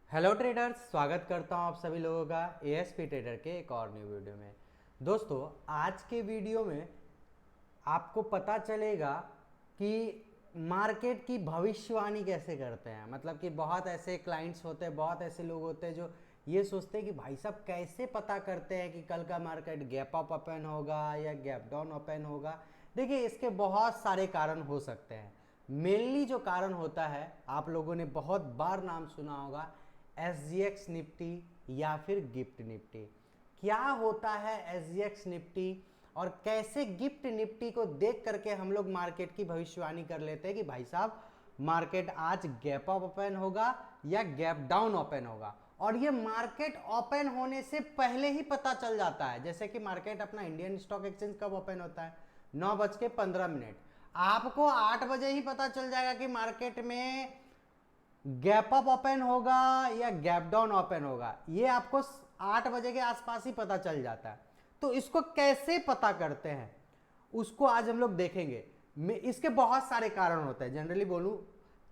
Hello traders, स्वागत करता हूं आप सभी लोगों का एएसपी ट्रेडर के एक और न्यू वीडियो में। दोस्तों, आज के वीडियो में आपको पता चलेगा कि मार्केट की भविष्यवाणी कैसे करते हैं। मतलब कि बहुत ऐसे क्लाइंट्स होते हैं, बहुत ऐसे लोग होते हैं जो ये सोचते हैं कि भाई साहब कैसे पता करते हैं कि कल का मार्केट गैप अप ओपन होगा या गैप डाउन ओपन होगा। देखिए, इसके बहुत सारे कारण हो सकते हैं। मेनली जो कारण होता है, आप लोगों ने बहुत बार नाम सुना होगा, एसजीएक्स निफ्टी या फिर गिफ्ट निफ्टी। क्या होता है एसजीएक्स निफ्टी और कैसे गिफ्ट निफ्टी को देख करके हम लोग मार्केट की भविष्यवाणी कर लेते हैं कि भाई साहब मार्केट आज गैप अप ओपन होगा या गैप डाउन ओपन होगा। और ये मार्केट ओपन होने से पहले ही पता चल जाता है। जैसे कि मार्केट अपना इंडियन स्टॉक एक्सचेंज कब ओपन होता है? 9:15। आपको 8 बजे ही पता चल जाएगा कि मार्केट में गैप अप ओपन होगा या गैप डाउन ओपन होगा। ये आपको 8 बजे के आसपास ही पता चल जाता है। तो इसको कैसे पता करते हैं उसको आज हम लोग देखेंगे। इसके बहुत सारे कारण होते हैं। जनरली बोलूं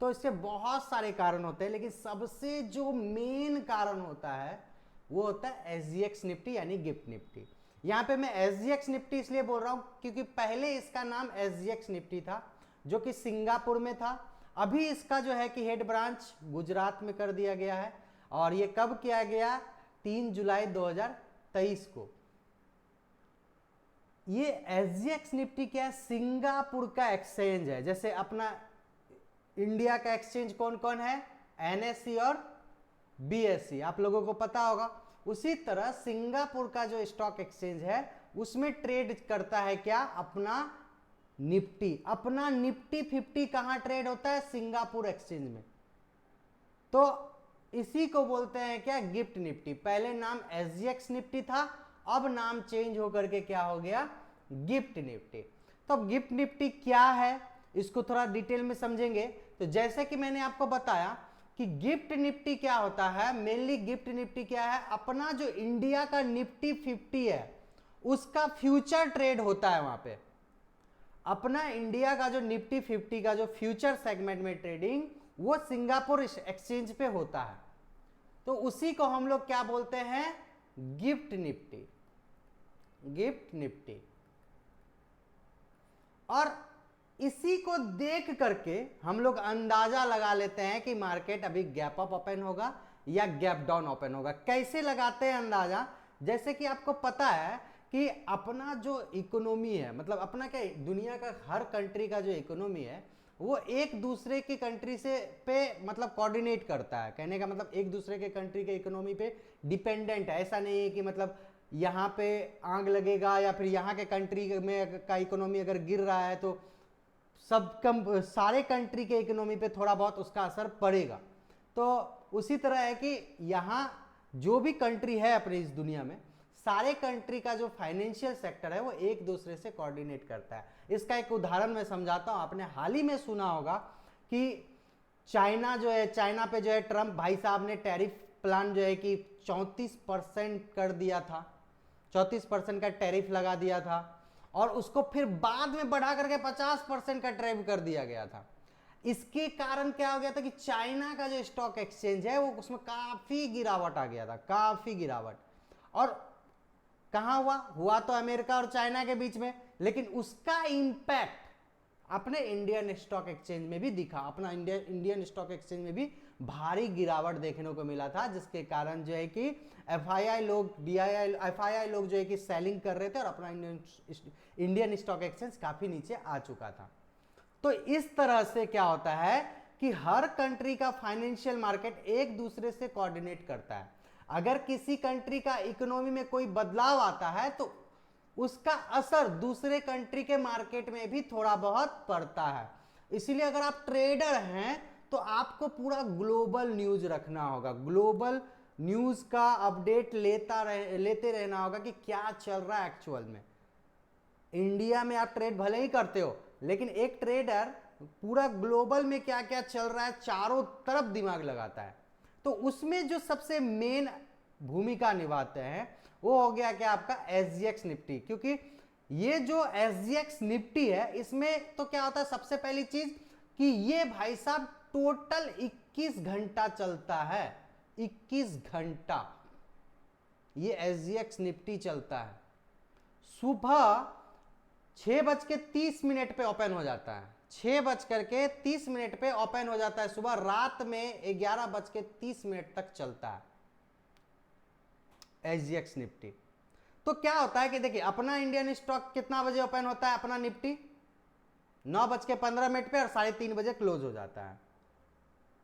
तो इसके बहुत सारे कारण होते हैं, लेकिन सबसे जो मेन कारण होता है वो होता है एसजीएक्स निफ्टी यानी गिफ्ट निफ्टी। यहां पे मैं एसजीएक्स निफ्टी इसलिए बोल रहा हूं क्योंकि पहले इसका नाम एसजीएक्स निफ्टी था, जो कि सिंगापुर में था। अभी इसका जो है कि हेड ब्रांच गुजरात में कर दिया गया है। और ये कब किया गया? 3 जुलाई 2023 को। ये एसजीएक्स निफ्टी क्या है? सिंगापुर का एक्सचेंज है। जैसे अपना इंडिया का एक्सचेंज कौन कौन है? एनएससी और बीएससी, आप लोगों को पता होगा। उसी तरह सिंगापुर का जो स्टॉक एक्सचेंज है उसमें ट्रेड करता है क्या? अपना निफ्टी। अपना निफ्टी 50 कहां ट्रेड होता है? सिंगापुर एक्सचेंज में। तो इसी को बोलते हैं क्या? Gift Nifty. पहले नाम एसजीएक्स निफ्टी था, अब नाम चेंज होकर के क्या हो गया? Gift Nifty. तो अब गिफ्ट निफ्टी क्या है इसको थोड़ा डिटेल में समझेंगे। तो जैसे कि मैंने आपको बताया कि गिफ्ट निफ्टी क्या होता है, मेनली गिफ्ट निफ्टी क्या है? अपना जो इंडिया का निफ्टी 50 है उसका फ्यूचर ट्रेड होता है वहां पे। अपना इंडिया का जो निफ्टी 50 का जो फ्यूचर सेगमेंट में ट्रेडिंग वो सिंगापुर एक्सचेंज पे होता है। तो उसी को हम लोग क्या बोलते हैं? Gift Nifty. Gift Nifty. और इसी को देख करके हम लोग अंदाजा लगा लेते हैं कि मार्केट अभी गैप अप ओपन होगा या गैप डाउन ओपन होगा। कैसे लगाते हैं अंदाजा? जैसे कि आपको पता है कि अपना जो इकोनॉमी है, मतलब अपना क्या, दुनिया का हर कंट्री का जो इकोनॉमी है वो एक दूसरे की कंट्री से पे मतलब कोऑर्डिनेट करता है। कहने का मतलब एक दूसरे के कंट्री के इकोनॉमी पे डिपेंडेंट है। ऐसा नहीं है कि मतलब यहाँ पे आग लगेगा या फिर यहाँ के कंट्री में का इकोनॉमी अगर गिर रहा है तो सारे कंट्री के इकोनॉमी पे थोड़ा बहुत उसका असर पड़ेगा। तो उसी तरह है कि यहाँ जो भी कंट्री है अपनी इस दुनिया में, सारे कंट्री का जो फाइनेंशियल सेक्टर है वो एक दूसरे से कोऑर्डिनेट करता है। इसका एक उदाहरण मैं समझाता हूं। आपने हाल ही में सुना होगा कि चाइना जो है, चाइना पे जो है ट्रंप भाई साहब ने टैरिफ प्लान जो है कि 34% कर दिया था। 34% का टैरिफ लगा दिया था और उसको फिर बाद में बढ़ा करके 50% का टैरिफ कर दिया गया था। इसके कारण क्या हो गया था कि चाइना का जो स्टॉक एक्सचेंज है वो उसमें काफी गिरावट आ गया था, काफी गिरावट। और कहां हुआ तो अमेरिका और चाइना के बीच में, लेकिन उसका इंपैक्ट अपने इंडियन स्टॉक एक्सचेंज में भी दिखा। अपना इंडियन स्टॉक एक्सचेंज में भी भारी गिरावट देखने को मिला था, जिसके कारण जो है कि एफआईआई लोग जो है कि सेलिंग कर रहे थे और अपना इंडियन स्टॉक एक्सचेंज काफी नीचे आ चुका था। तो इस तरह से क्या होता है कि हर कंट्री का फाइनेंशियल मार्केट एक दूसरे से कोऑर्डिनेट करता है। अगर किसी कंट्री का इकोनॉमी में कोई बदलाव आता है तो उसका असर दूसरे कंट्री के मार्केट में भी थोड़ा बहुत पड़ता है। इसीलिए अगर आप ट्रेडर हैं तो आपको पूरा ग्लोबल न्यूज रखना होगा। ग्लोबल न्यूज का अपडेट लेते रहना होगा कि क्या चल रहा है एक्चुअल में। इंडिया में आप ट्रेड भले ही करते हो, लेकिन एक ट्रेडर पूरा ग्लोबल में क्या क्या चल रहा है चारों तरफ दिमाग लगाता है। तो उसमें जो सबसे मेन भूमिका निभाते हैं वो हो गया क्या? आपका एसजीएक्स निफ्टी। क्योंकि ये जो एसजीएक्स निफ्टी है इसमें तो क्या होता है, सबसे पहली चीज कि ये भाई साहब टोटल 21 घंटा चलता है। 21 घंटा ये SGX निफ्टी चलता है। सुबह 6:30 पे ओपन हो जाता है, 6:30 पे ओपन हो जाता है सुबह, रात में 11:30 तक चलता है SGX निफ्टी। तो क्या होता है कि देखिए अपना इंडियन स्टॉक कितना बजे ओपन होता है, अपना निफ्टी 9:15 पे और 3:30 बजे क्लोज हो जाता है।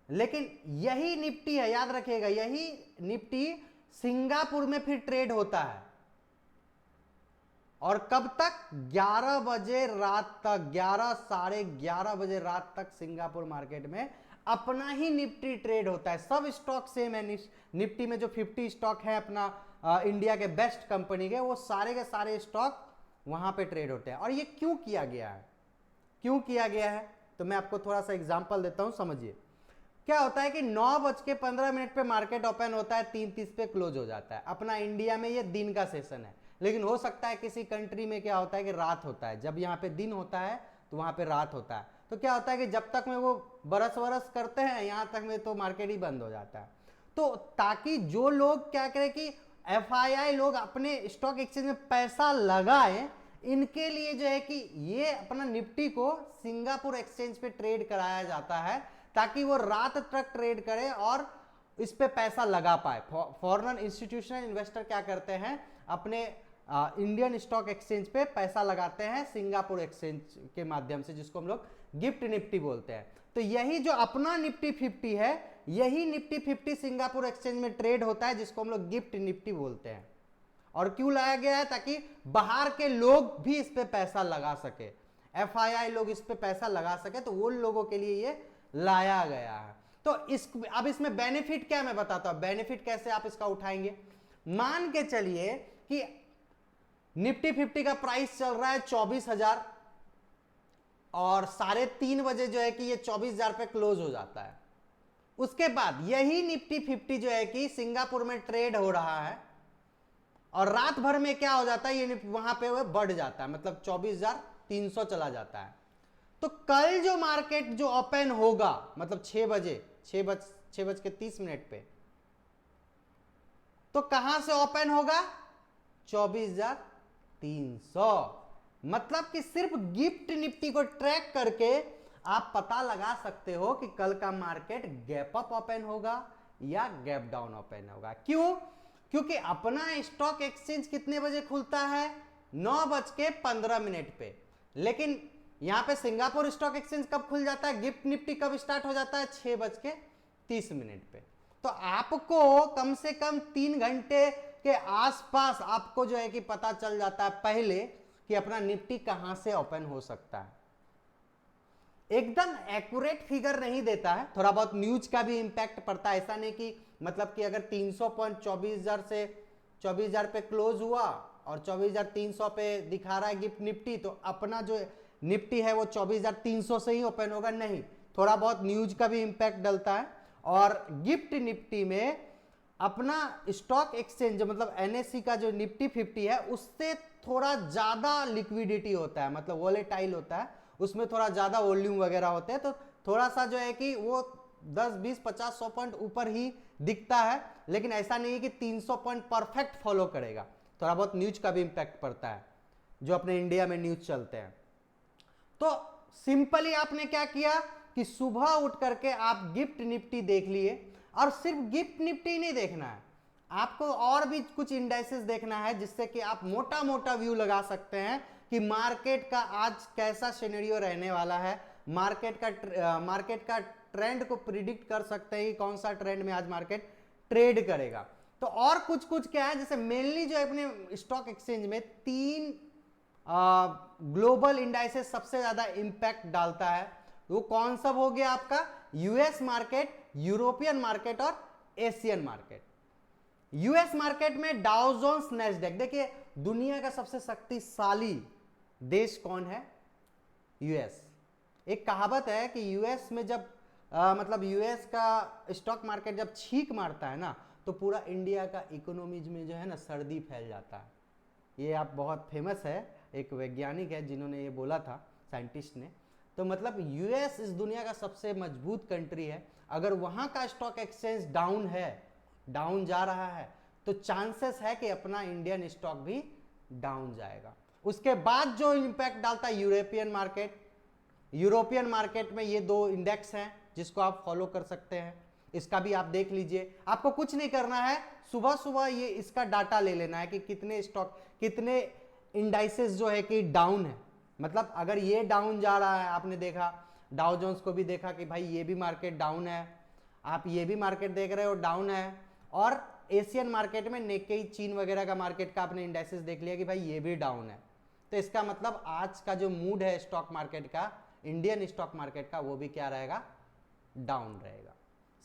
लेकिन यही निफ्टी है, याद रखिएगा, यही निफ्टी सिंगापुर में फिर ट्रेड होता है, और कब तक, 11 बजे रात तक, 11 साढ़े 11 बजे रात तक सिंगापुर मार्केट में अपना ही निफ्टी ट्रेड होता है। सब स्टॉक सेम है, निफ्टी में जो 50 स्टॉक है अपना इंडिया के बेस्ट कंपनी के, वो सारे के सारे स्टॉक वहां पे ट्रेड होते हैं। और ये क्यों किया गया है, क्यों किया गया है, तो मैं आपको थोड़ा सा एग्जांपल देता हूं, समझिए। क्या होता है कि 9:15 पे मार्केट ओपन होता है, 3:30 पे क्लोज हो जाता है। अपना इंडिया में ये दिन का सेशन है, लेकिन हो सकता है किसी कंट्री में क्या होता है कि रात होता है। जब यहाँ पे दिन होता है तो वहां पे रात होता है। तो क्या होता है कि जब तक में वो बरस करते हैं, यहां तक में तो मार्केट ही बंद हो जाता है। तो ताकि जो लोग क्या करें कि FII लोग अपने स्टॉक एक्सचेंज में पैसा लगाए, इनके लिए जो है कि ये अपना निफ्टी को सिंगापुर एक्सचेंज पे ट्रेड कराया जाता है, ताकि वो रात तक ट्रेड करे और इस पे पैसा लगा पाए। फॉरेन इंस्टीट्यूशनल इन्वेस्टर क्या करते हैं, अपने इंडियन स्टॉक एक्सचेंज पे पैसा लगाते हैं सिंगापुर एक्सचेंज के माध्यम से, जिसको हम लोग गिफ्ट निफ्टी बोलते हैं। तो यही जो अपना निफ्टी 50 है, यही निफ्टी 50 सिंगापुर एक्सचेंज में ट्रेड होता है, जिसको हम लोग गिफ्ट निफ्टी बोलते हैं। और क्यों लाया गया है, ताकि बाहर के लोग भी इस पे पैसा लगा सके, FII लोग इस पे पैसा लगा सके, तो वो लोगों के लिए ये लाया गया है। तो अब इसमें बेनिफिट क्या, मैं बताता हूं बेनिफिट कैसे आप इसका उठाएंगे। मान के चलिए कि निफ्टी 50 का प्राइस चल रहा है 24,000 और 3:30 बजे जो है कि ये 24,000 पे क्लोज हो जाता है। उसके बाद यही निफ्टी 50 जो है कि सिंगापुर में ट्रेड हो रहा है, और रात भर में क्या हो जाता है, ये वहां पे वो बढ़ जाता है, मतलब 24,300 चला जाता है। तो कल जो मार्केट जो ओपन होगा, मतलब 6:30 पे, तो कहां से ओपन होगा, 24,300। मतलब कि सिर्फ गिफ्ट निफ्टी को ट्रैक करके आप पता लगा सकते हो कि कल का मार्केट गैप अप ओपन होगा या गैप डाउन ओपन होगा। क्यों, क्योंकि अपना स्टॉक एक्सचेंज कितने बजे खुलता है, 9:15 पे, लेकिन यहां पे सिंगापुर स्टॉक एक्सचेंज कब खुल जाता है, गिफ्ट निफ्टी कब स्टार्ट हो जाता है, 6:30 पे। तो आपको कम से कम 3 घंटे के आसपास आपको जो है कि पता चल जाता है पहले कि अपना निफ्टी कहां से ओपन हो सकता है। एकदम एक्यूरेट फिगर नहीं देता है, थोड़ा बहुत न्यूज का भी इंपैक्ट पड़ता है। ऐसा नहीं कि मतलब कि अगर 300 पॉइंट 24,000 से 24,000 पे क्लोज हुआ और 24,300 पे दिखा रहा है गिफ्ट निफ्टी, तो अपना जो निफ्टी है वो 24,300 से ही ओपन होगा, नहीं, थोड़ा बहुत न्यूज का भी इंपैक्ट डलता है। और गिफ्ट निफ्टी में अपना स्टॉक एक्सचेंज मतलब NSE का जो निफ्टी 50 है, उससे थोड़ा ज्यादा लिक्विडिटी होता है, मतलब वोलेटाइल होता है, उसमें थोड़ा ज्यादा वॉल्यूम वगैरह होते हैं, तो थोड़ा सा जो है कि वो 10, 20, 50, 100 पॉइंट ऊपर ही दिखता है। लेकिन ऐसा नहीं है कि 300 पॉइंट परफेक्ट फॉलो करेगा, थोड़ा बहुत न्यूज का भी इंपैक्ट पड़ता है, जो अपने इंडिया में न्यूज चलते हैं। तो सिंपली आपने क्या किया कि सुबह उठ करके आप गिफ्ट निफ्टी देख लिए, और सिर्फ गिफ्ट निफ्टी नहीं देखना है, आपको और भी कुछ इंडाइसेस देखना है, जिससे कि आप मोटा मोटा व्यू लगा सकते हैं कि मार्केट का आज कैसा सिनेरियो रहने वाला है, मार्केट का ट्रेंड को प्रिडिक्ट कर सकते हैं कि कौन सा ट्रेंड में आज मार्केट ट्रेड करेगा। तो और कुछ कुछ क्या है, जैसे मेनली जो अपने स्टॉक एक्सचेंज में 3 ग्लोबल इंडाइसेस सबसे ज्यादा इंपैक्ट डालता है। वो कौन सब हो गया आपका, US मार्केट, यूरोपियन मार्केट और एशियन मार्केट। US मार्केट में डाउ जोन्स, नैस्डैक। देखिए दुनिया का सबसे शक्तिशाली देश कौन है, US। एक कहावत है कि US में जब मतलब US का स्टॉक मार्केट जब छींक मारता है ना, तो पूरा इंडिया का इकोनॉमीज में जो है ना सर्दी फैल जाता है। ये आप बहुत फेमस है, एक वैज्ञानिक है जिन्होंने ये बोला था, साइंटिस्ट ने। तो मतलब US इस दुनिया का सबसे मजबूत कंट्री है, अगर वहां का स्टॉक एक्सचेंज डाउन है डाउन जा रहा है, तो चांसेस है कि अपना इंडियन स्टॉक भी डाउन जाएगा। उसके बाद जो इंपैक्ट डालता है यूरोपियन मार्केट, यूरोपियन मार्केट में ये दो इंडेक्स हैं जिसको आप फॉलो कर सकते हैं, इसका भी आप देख लीजिए। आपको कुछ नहीं करना है, सुबह सुबह ये इसका डाटा ले लेना है कि कितने स्टॉक, कितने इंडाइसेस जो है कि डाउन है। मतलब अगर ये डाउन जा रहा है, आपने देखा डाउ जोन्स को भी देखा कि भाई ये भी मार्केट डाउन है, आप ये भी मार्केट देख रहे हो डाउन है, और एशियन मार्केट में निक्केई चीन वगैरह का मार्केट का आपने इंडाइसेस देख लिया कि भाई ये भी डाउन है। तो इसका मतलब आज का जो मूड है स्टॉक मार्केट का, इंडियन स्टॉक मार्केट का, वो भी क्या रहेगा, डाउन रहेगा।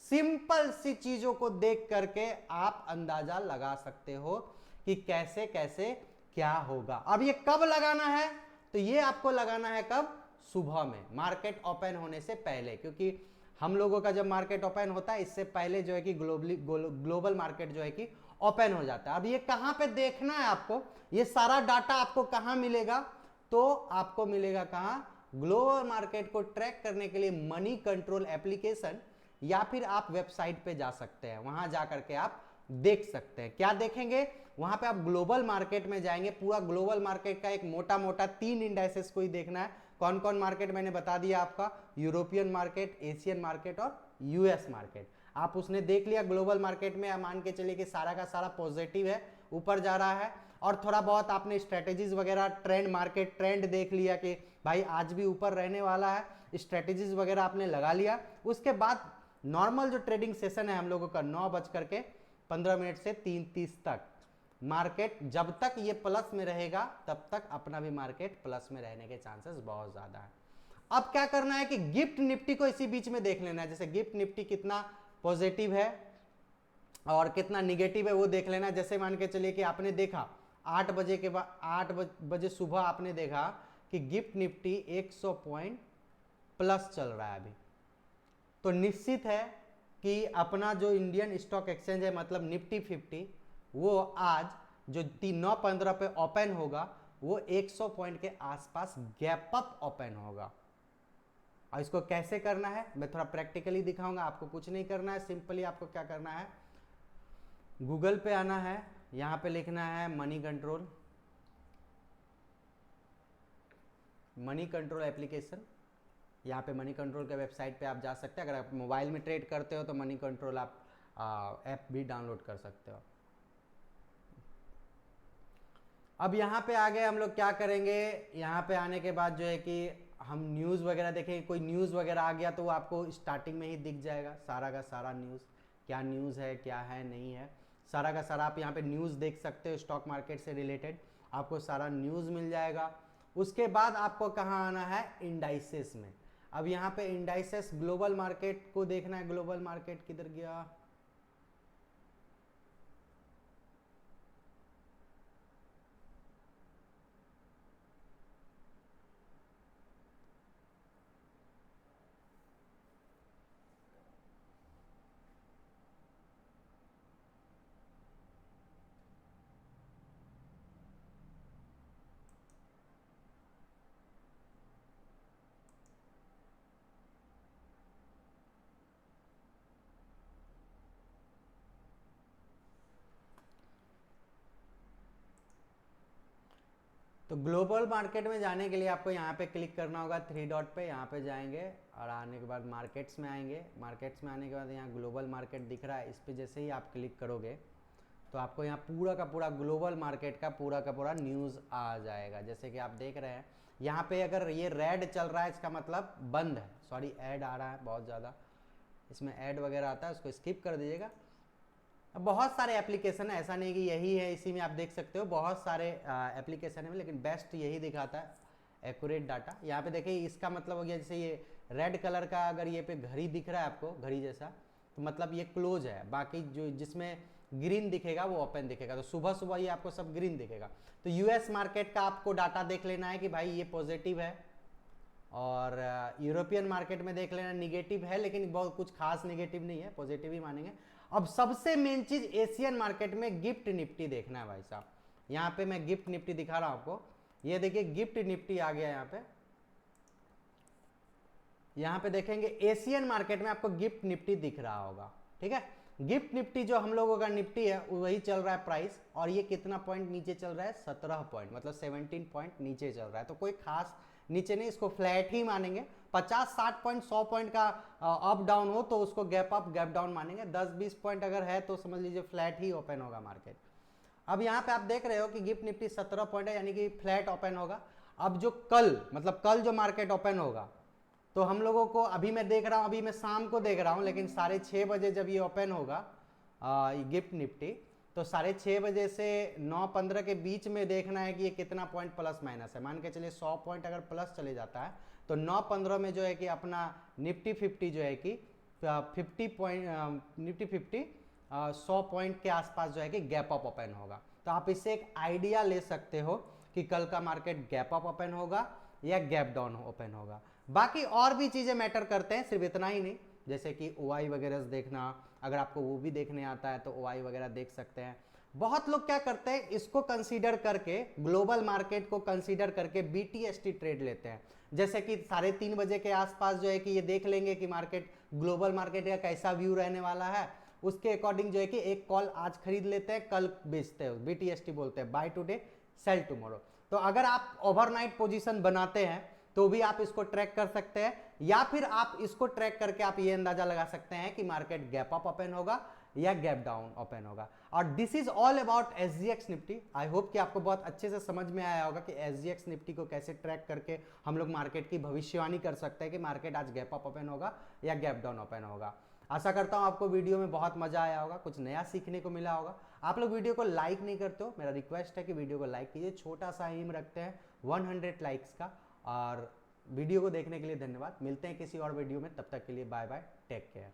सिंपल सी चीजों को देख करके आप अंदाजा लगा सकते हो कि कैसे कैसे क्या होगा। अब ये कब लगाना है, तो ये आपको लगाना है कब, सुबह में, मार्केट ओपन होने से पहले, क्योंकि हम लोगों का जब मार्केट ओपन होता है इससे पहले जो है कि ग्लोबल मार्केट जो है कि ओपन हो जाता है। अब ये कहां पे देखना है आपको, ये सारा डाटा आपको कहां मिलेगा, तो आपको मिलेगा कहां, ग्लोबल मार्केट को ट्रैक करने के लिए मनी कंट्रोल एप्लीकेशन, या फिर आप वेबसाइट पे जा सकते हैं, वहां जाकर के आप देख सकते हैं। क्या देखेंगे वहां पे, आप ग्लोबल मार्केट में जाएंगे, पूरा ग्लोबल मार्केट का एक मोटा मोटा 3 इंडाइसेस को ही देखना है। कौन कौन मार्केट मैंने बता दिया आपका, यूरोपियन मार्केट, एशियन मार्केट और यूएस मार्केट। आप उसने देख लिया ग्लोबल मार्केट में, आप मान के चलिए कि सारा का सारा पॉजिटिव है, ऊपर जा रहा है, और थोड़ा बहुत आपने स्ट्रेटेजीज वगैरह, ट्रेंड, मार्केट ट्रेंड देख लिया कि भाई आज भी ऊपर रहने वाला है, स्ट्रेटेजीज वगैरह आपने लगा लिया। उसके बाद नॉर्मल जो ट्रेडिंग सेशन है हम लोगों का 9:15 से 3:30 तक, मार्केट जब तक ये प्लस में रहेगा तब तक अपना भी मार्केट प्लस में रहने के चांसेस बहुत ज्यादा है। अब क्या करना है कि गिफ्ट निफ्टी को इसी बीच में देख लेना है, जैसे गिफ्ट निफ्टी कितना पॉजिटिव है और कितना निगेटिव है वो देख लेना। जैसे मान के चलिए कि आपने देखा 8 बजे के बाद, 8 बजे सुबह आपने देखा कि गिफ्ट निफ्टी 100 पॉइंट प्लस चल रहा है अभी, तो निश्चित है कि अपना जो इंडियन स्टॉक एक्सचेंज है, मतलब निफ्टी 50, वो आज जो 9:15 पे ओपन होगा वो 100 पॉइंट के आसपास गैप अप ओपन होगा। और इसको कैसे करना है मैं थोड़ा प्रैक्टिकली दिखाऊंगा। आपको कुछ नहीं करना है, सिंपली आपको क्या करना है, गूगल पे आना है, यहां पे लिखना है money control, money control application. यहाँ पे मनी कंट्रोल के वेबसाइट पे आप जा सकते हैं। अगर आप मोबाइल में ट्रेड करते हो तो मनी कंट्रोल आप ऐप भी डाउनलोड कर सकते हो। अब यहाँ पे आगे हम लोग क्या करेंगे, यहाँ पे आने के बाद जो है कि हम न्यूज़ वगैरह देखेंगे। कोई न्यूज़ वगैरह आ गया तो वो आपको स्टार्टिंग में ही दिख जाएगा, सारा का सारा न्यूज़, क्या न्यूज़ है, क्या है, नहीं है, सारा का सारा आप यहाँ पे न्यूज़ देख सकते हो। स्टॉक मार्केट से रिलेटेड आपको सारा न्यूज़ मिल जाएगा। उसके बाद आपको कहाँ आना है, इंडाइसेस में। अब यहाँ पे इंडाइसेस ग्लोबल मार्केट को देखना है। ग्लोबल मार्केट किधर गया, तो ग्लोबल मार्केट में जाने के लिए आपको यहाँ पे क्लिक करना होगा, 3 डॉट पे, यहाँ पे जाएंगे और आने के बाद मार्केट्स में आएंगे। मार्केट्स में आने के बाद यहाँ ग्लोबल मार्केट दिख रहा है, इस पर जैसे ही आप क्लिक करोगे तो आपको यहाँ पूरा का पूरा ग्लोबल मार्केट का पूरा न्यूज़ आ जाएगा। जैसे कि आप देख रहे हैं यहाँ पे अगर ये रेड चल रहा है इसका मतलब बंद है। सॉरी, ऐड आ रहा है बहुत ज़्यादा, इसमें ऐड वगैरह आता है, उसको स्किप कर दीजिएगा। बहुत सारे एप्लीकेशन है, ऐसा नहीं कि यही है, इसी में आप देख सकते हो बहुत सारे एप्लीकेशन है, लेकिन बेस्ट यही दिखाता है एक्यूरेट डाटा। यहाँ पे देखिए इसका मतलब हो गया, जैसे ये रेड कलर का अगर ये पे घड़ी दिख रहा है आपको, घड़ी जैसा, तो मतलब ये क्लोज है। बाकी जो जिसमें ग्रीन दिखेगा वो ओपन दिखेगा। तो सुबह सुबह ये आपको सब ग्रीन दिखेगा। तो यूएस मार्केट का आपको डाटा देख लेना है कि भाई ये पॉजिटिव है, और यूरोपियन मार्केट में देख लेना निगेटिव है, लेकिन बहुत कुछ खास निगेटिव नहीं है, पॉजिटिव ही मानेंगे। अब सबसे मेन चीज एशियन मार्केट में गिफ्ट निफ्टी देखना है भाई साहब। यहाँ पे मैं गिफ्ट निफ्टी दिखा रहा हूं आपको, ये देखिए गिफ्ट निफ्टी आ गया यहाँ पे। यहाँ पे देखेंगे एशियन मार्केट में आपको गिफ्ट निफ्टी दिख रहा होगा, ठीक है। गिफ्ट निफ्टी जो हम लोगों का निफ्टी है वही चल रहा है प्राइस, और ये कितना पॉइंट नीचे चल रहा है, 17 पॉइंट, मतलब 17 पॉइंट नीचे चल रहा है। तो कोई खास नीचे नहीं, इसको फ्लैट ही मानेंगे। 50-60 पॉइंट 100 पॉइंट का अप डाउन हो तो उसको गैप अप गैप डाउन मानेंगे। 10-20 पॉइंट अगर है तो समझ लीजिए फ्लैट ही ओपन होगा मार्केट। अब यहाँ पे आप देख रहे हो कि गिफ्ट निफ्टी 17 पॉइंट है, यानी कि फ्लैट ओपन होगा। अब जो कल, मतलब कल जो मार्केट ओपन होगा, तो हम लोगों को, अभी मैं देख रहा हूँ, अभी मैं शाम को देख रहा हूँ, लेकिन 6:30 बजे जब ये ओपन होगा गिफ्ट निफ्टी, तो 6:30 बजे से 9:15 के बीच में देखना है कि ये कितना पॉइंट प्लस माइनस है। मान के चलिए 100 पॉइंट अगर प्लस चले जाता है तो 9:15 में जो है कि अपना निफ्टी 50 जो है कि 50 पॉइंट, निफ्टी 50 100 पॉइंट के आसपास जो है कि गैप अप ओपन होगा। तो आप इससे एक आइडिया ले सकते हो कि कल का मार्केट गैप अप ओपन होगा या गैप डाउन ओपन होगा। बाकी और भी चीजें मैटर करते हैं, सिर्फ इतना ही नहीं, जैसे कि ओआई वगैरह देखना, अगर आपको वो भी देखने आता है तो ओआई वगैरह देख सकते हैं। बहुत लोग क्या करते हैं, इसको कंसीडर करके, ग्लोबल मार्केट को कंसीडर करके बीटीएसटी ट्रेड लेते हैं। जैसे कि 3:30 बजे के आसपास जो है कि ये देख लेंगे कि मार्केट, ग्लोबल मार्केट का कैसा व्यू रहने वाला है, उसके अकॉर्डिंग जो है कि एक कॉल आज खरीद लेते हैं, कल बेचते हैं। बीटीएसटी बोलते हैं, बाय टुडे सेल टुमारो। तो अगर आप ओवरनाइट पोजीशन बनाते हैं तो भी आप इसको ट्रैक कर सकते हैं, या फिर आप इसको ट्रैक करके आप ये अंदाजा लगा सकते हैं कि मार्केट गैप अप ओपन होगा या गैप डाउन ओपन होगा। और this is all about SGX Nifty. I hope कि आपको बहुत अच्छे से समझ में आया होगा कि एसजीएक्स निफ्टी को कैसे ट्रैक करके हम लोग मार्केट की भविष्यवाणी कर सकते हैं कि मार्केट आज गैप अप ओपन होगा या गैप डाउन ओपन होगा। आशा करता हूं आपको वीडियो में बहुत मजा आया होगा, कुछ नया सीखने को मिला होगा। आप लोग वीडियो को लाइक नहीं करते हो, मेरा रिक्वेस्ट है कि वीडियो को लाइक कीजिए। छोटा सा एम रखते हैं 100 लाइक्स का। और वीडियो को देखने के लिए धन्यवाद। मिलते हैं किसी और वीडियो में, तब तक के लिए बाय बाय, टेक केयर।